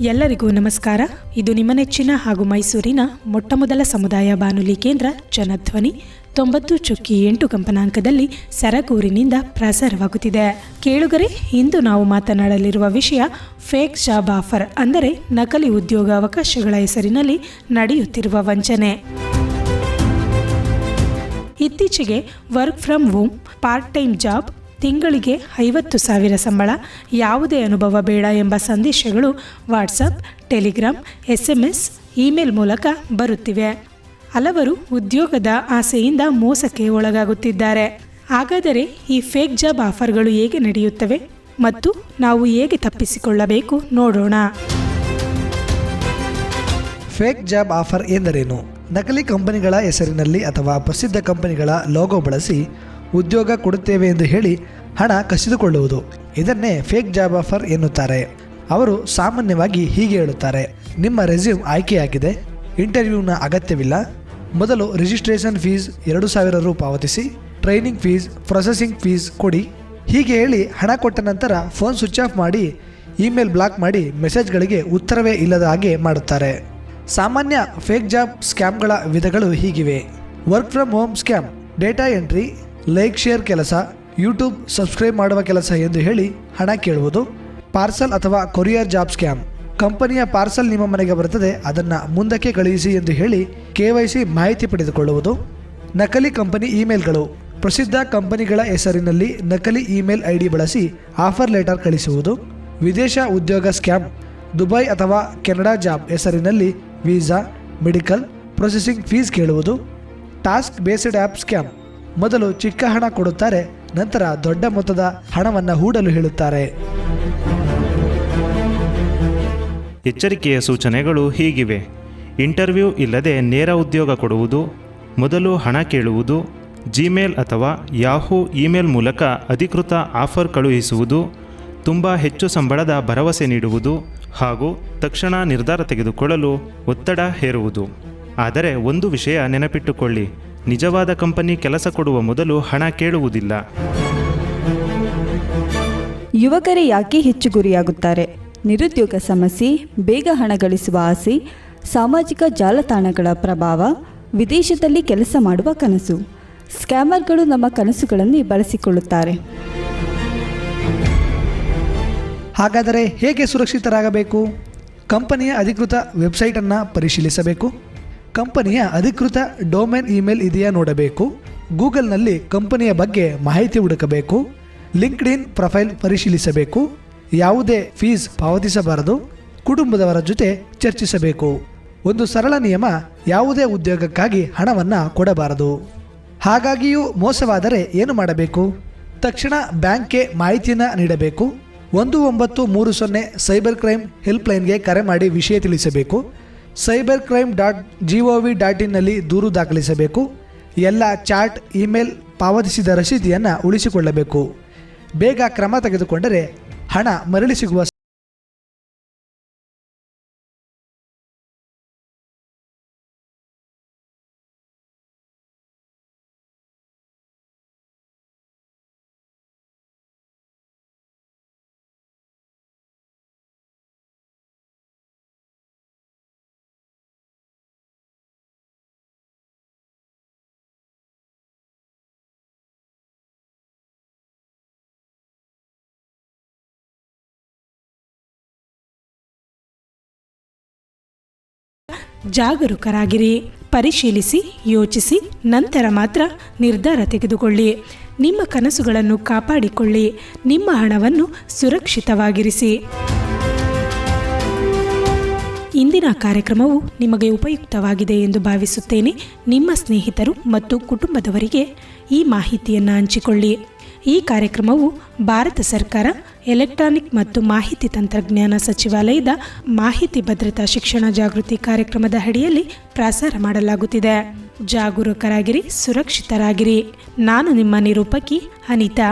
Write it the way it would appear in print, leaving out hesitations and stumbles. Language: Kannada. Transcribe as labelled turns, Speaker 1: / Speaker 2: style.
Speaker 1: ಎಲ್ಲರಿಗೂ ನಮಸ್ಕಾರ. ಇದು ನಿಮ್ಮ ನೆಚ್ಚಿನ ಹಾಗೂ ಮೈಸೂರಿನ ಮೊಟ್ಟಮೊದಲ ಸಮುದಾಯ ಬಾನುಲಿ ಕೇಂದ್ರ ಜನಧ್ವನಿ 90.8 ಕಂಪನಾಂಕದಲ್ಲಿ ಸರಗೂರಿನಿಂದ ಪ್ರಸಾರವಾಗುತ್ತಿದೆ. ಕೇಳುಗರೆ, ಇಂದು ನಾವು ಮಾತನಾಡಲಿರುವ ವಿಷಯ ಫೇಕ್ ಜಾಬ್ ಆಫರ್, ಅಂದರೆ ನಕಲಿ ಉದ್ಯೋಗ ಅವಕಾಶಗಳ ಹೆಸರಿನಲ್ಲಿ ನಡೆಯುತ್ತಿರುವ ವಂಚನೆ. ಇತ್ತೀಚೆಗೆ work from home, part time job, ತಿಂಗಳಿಗೆ 50,000 ಸಂಬಳ, ಯಾವುದೇ ಅನುಭವ ಬೇಡ ಎಂಬ ಸಂದೇಶಗಳು ವಾಟ್ಸಪ್, ಟೆಲಿಗ್ರಾಮ್, SMS, ಇಮೇಲ್ ಮೂಲಕ ಬರುತ್ತಿವೆ. ಹಲವರು ಉದ್ಯೋಗದ ಆಸೆಯಿಂದ ಮೋಸಕ್ಕೆ ಒಳಗಾಗುತ್ತಿದ್ದಾರೆ. ಹಾಗಾದರೆ ಈ ಫೇಕ್ ಜಾಬ್ ಆಫರ್ಗಳು ಹೇಗೆ ನಡೆಯುತ್ತವೆ ಮತ್ತು ನಾವು ಹೇಗೆ ತಪ್ಪಿಸಿಕೊಳ್ಳಬೇಕು ನೋಡೋಣ.
Speaker 2: ಫೇಕ್ ಜಾಬ್ ಆಫರ್ ಎಂದರೇನು? ನಕಲಿ ಕಂಪನಿಗಳ ಹೆಸರಿನಲ್ಲಿ ಅಥವಾ ಪ್ರಸಿದ್ಧ ಕಂಪನಿಗಳ ಲೋಗೋ ಬಳಸಿ ಉದ್ಯೋಗ ಕೊಡುತ್ತೇವೆ ಎಂದು ಹೇಳಿ ಹಣ ಕಸಿದುಕೊಳ್ಳುವುದು. ಇದನ್ನೇ ಫೇಕ್ ಜಾಬ್ ಆಫರ್ ಎನ್ನುತ್ತಾರೆ. ಅವರು ಸಾಮಾನ್ಯವಾಗಿ ಹೀಗೆ ಹೇಳುತ್ತಾರೆ: ನಿಮ್ಮ ರೆಸ್ಯೂಮ್ ಆಯ್ಕೆಯಾಗಿದೆ, ಇಂಟರ್ವ್ಯೂನ ಅಗತ್ಯವಿಲ್ಲ, ಮೊದಲು ರಿಜಿಸ್ಟ್ರೇಷನ್ ಫೀಸ್ 2,000 ರು ಪಾವತಿಸಿ, ಟ್ರೈನಿಂಗ್ ಫೀಸ್, ಪ್ರೊಸೆಸಿಂಗ್ ಫೀಸ್ ಕೊಡಿ. ಹೀಗೆ ಹೇಳಿ ಹಣ ಕೊಟ್ಟ ನಂತರ ಫೋನ್ ಸ್ವಿಚ್ ಆಫ್ ಮಾಡಿ, ಇಮೇಲ್ ಬ್ಲಾಕ್ ಮಾಡಿ, ಮೆಸೇಜ್ಗಳಿಗೆ ಉತ್ತರವೇ ಇಲ್ಲದ ಹಾಗೆ ಮಾಡುತ್ತಾರೆ. ಸಾಮಾನ್ಯ ಫೇಕ್ ಜಾಬ್ ಸ್ಕ್ಯಾಮ್ಗಳ ವಿಧಗಳು ಹೀಗಿವೆ: work from home scam, data entry, like share ಕೆಲಸ, ಯೂಟ್ಯೂಬ್ ಸಬ್ಸ್ಕ್ರೈಬ್ ಮಾಡುವ ಕೆಲಸ ಎಂದು ಹೇಳಿ ಹಣ ಕೇಳುವುದು. ಪಾರ್ಸಲ್ ಅಥವಾ ಕೊರಿಯರ್ ಜಾಬ್ ಸ್ಕ್ಯಾಮ್, ಕಂಪನಿಯ ಪಾರ್ಸಲ್ ನಿಮ್ಮ ಮನೆಗೆ ಬರುತ್ತದೆ, ಅದನ್ನು ಮುಂದಕ್ಕೆ ಕಳುಹಿಸಿ ಎಂದು ಹೇಳಿ KYC ಮಾಹಿತಿ ಪಡೆದುಕೊಳ್ಳುವುದು. ನಕಲಿ ಕಂಪನಿ ಇಮೇಲ್ಗಳು, ಪ್ರಸಿದ್ಧ ಕಂಪನಿಗಳ ಹೆಸರಿನಲ್ಲಿ ನಕಲಿ ಇಮೇಲ್ ID ಬಳಸಿ ಆಫರ್ ಲೆಟರ್ ಕಳಿಸುವುದು. ವಿದೇಶ ಉದ್ಯೋಗ ಸ್ಕ್ಯಾಮ್, ದುಬೈ ಅಥವಾ ಕೆನಡಾ ಜಾಬ್ ಹೆಸರಿನಲ್ಲಿ ವೀಸಾ, ಮೆಡಿಕಲ್, ಪ್ರೊಸೆಸಿಂಗ್ ಫೀಸ್ ಕೇಳುವುದು. ಟಾಸ್ಕ್ ಬೇಸ್ಡ್ ಆ್ಯಪ್ ಸ್ಕ್ಯಾಮ್, ಮೊದಲು ಚಿಕ್ಕ ಹಣ ಕೊಡುತ್ತಾರೆ, ನಂತರ ದೊಡ್ಡ ಮೊತ್ತದ ಹಣವನ್ನು ಹೂಡಲು ಹೇಳುತ್ತಾರೆ.
Speaker 3: ಎಚ್ಚರಿಕೆಯ ಸೂಚನೆಗಳು ಹೀಗಿವೆ: ಇಂಟರ್ವ್ಯೂ ಇಲ್ಲದೆ ನೇರ ಉದ್ಯೋಗ ಕೊಡುವುದು, ಮೊದಲು ಹಣ ಕೇಳುವುದು, ಜಿಮೇಲ್ ಅಥವಾ ಯಾಹೂ ಇಮೇಲ್ ಮೂಲಕ ಅಧಿಕೃತ ಆಫರ್ ಕಳುಹಿಸುವುದು, ತುಂಬ ಹೆಚ್ಚು ಸಂಬಳದ ಭರವಸೆ ನೀಡುವುದು ಹಾಗೂ ತಕ್ಷಣ ನಿರ್ಧಾರ ತೆಗೆದುಕೊಳ್ಳಲು ಒತ್ತಡ ಹೇರುವುದು. ಆದರೆ ಒಂದು ವಿಷಯ ನೆನಪಿಟ್ಟುಕೊಳ್ಳಿ, ನಿಜವಾದ ಕಂಪನಿ ಕೆಲಸ ಕೊಡುವ ಮೊದಲು ಹಣ ಕೇಳುವುದಿಲ್ಲ.
Speaker 4: ಯುವಕರೇ ಯಾಕೆ ಹೆಚ್ಚು ಗುರಿಯಾಗುತ್ತಾರೆ? ನಿರುದ್ಯೋಗ ಸಮಸ್ಯೆ, ಬೇಗ ಹಣ ಗಳಿಸುವ ಆಸೆ, ಸಾಮಾಜಿಕ ಜಾಲತಾಣಗಳ ಪ್ರಭಾವ, ವಿದೇಶದಲ್ಲಿ ಕೆಲಸ ಮಾಡುವ ಕನಸು. ಸ್ಕ್ಯಾಮರ್ಗಳು ನಮ್ಮ ಕನಸುಗಳನ್ನು ಬಳಸಿಕೊಳ್ಳುತ್ತಾರೆ.
Speaker 2: ಹಾಗಾದರೆ ಹೇಗೆ ಸುರಕ್ಷಿತರಾಗಬೇಕು? ಕಂಪನಿಯ ಅಧಿಕೃತ ವೆಬ್ಸೈಟನ್ನು ಪರಿಶೀಲಿಸಬೇಕು. ಕಂಪನಿಯ ಅಧಿಕೃತ ಡೊಮೇನ್ ಇಮೇಲ್ ಇದೆಯಾ ನೋಡಬೇಕು. ಗೂಗಲ್ನಲ್ಲಿ ಕಂಪನಿಯ ಬಗ್ಗೆ ಮಾಹಿತಿ ಹುಡುಕಬೇಕು. ಲಿಂಕ್ಡ್ಇನ್ ಪ್ರೊಫೈಲ್ ಪರಿಶೀಲಿಸಬೇಕು. ಯಾವುದೇ ಫೀಸ್ ಪಾವತಿಸಬಾರದು. ಕುಟುಂಬದವರ ಜೊತೆ ಚರ್ಚಿಸಬೇಕು. ಒಂದು ಸರಳ ನಿಯಮ: ಯಾವುದೇ ಉದ್ಯೋಗಕ್ಕಾಗಿ ಹಣವನ್ನು ಕೊಡಬಾರದು. ಹಾಗಾಗಿಯೂ ಮೋಸವಾದರೆ ಏನು ಮಾಡಬೇಕು? ತಕ್ಷಣ ಬ್ಯಾಂಕ್ಗೆ ಮಾಹಿತಿಯನ್ನು ನೀಡಬೇಕು. 1930 ಸೈಬರ್ ಕ್ರೈಮ್ ಹೆಲ್ಪ್ಲೈನ್ಗೆ ಕರೆ ಮಾಡಿ ವಿಷಯ ತಿಳಿಸಬೇಕು. cybercrime.gov.in ನಲ್ಲಿ ದೂರು ದಾಖಲಿಸಬೇಕು. ಎಲ್ಲ ಚಾಟ್, ಇಮೇಲ್ ಪಾವತಿಸಿದ ರಸೀದಿಯನ್ನು ಉಳಿಸಿಕೊಳ್ಳಬೇಕು. ಬೇಗ ಕ್ರಮ ತೆಗೆದುಕೊಂಡರೆ ಹಣ ಮರಳಿ ಸಿಗುವ
Speaker 1: ಜಾಗರೂಕರಾಗಿರಿ. ಪರಿಶೀಲಿಸಿ, ಯೋಚಿಸಿ, ನಂತರ ಮಾತ್ರ ನಿರ್ಧಾರ ತೆಗೆದುಕೊಳ್ಳಿ. ನಿಮ್ಮ ಕನಸುಗಳನ್ನು ಕಾಪಾಡಿಕೊಳ್ಳಿ. ನಿಮ್ಮ ಹಣವನ್ನು ಸುರಕ್ಷಿತವಾಗಿರಿಸಿ. ಇಂದಿನ ಕಾರ್ಯಕ್ರಮವು ನಿಮಗೆ ಉಪಯುಕ್ತವಾಗಿದೆ ಎಂದು ಭಾವಿಸುತ್ತೇನೆ. ನಿಮ್ಮ ಸ್ನೇಹಿತರು ಮತ್ತು ಕುಟುಂಬದವರಿಗೆ ಈ ಮಾಹಿತಿಯನ್ನು ಹಂಚಿಕೊಳ್ಳಿ. ಈ ಕಾರ್ಯಕ್ರಮವು ಭಾರತ ಸರ್ಕಾರ ಎಲೆಕ್ಟ್ರಾನಿಕ್ ಮತ್ತು ಮಾಹಿತಿ ತಂತ್ರಜ್ಞಾನ ಸಚಿವಾಲಯದ ಮಾಹಿತಿ ಭದ್ರತಾ ಶಿಕ್ಷಣ ಜಾಗೃತಿ ಕಾರ್ಯಕ್ರಮದ ಅಡಿಯಲ್ಲಿ ಪ್ರಸಾರ ಮಾಡಲಾಗುತ್ತಿದೆ. ಜಾಗರೂಕರಾಗಿರಿ, ಸುರಕ್ಷಿತರಾಗಿರಿ. ನಾನು ನಿಮ್ಮ ನಿರೂಪಕಿ ಅನಿತಾ.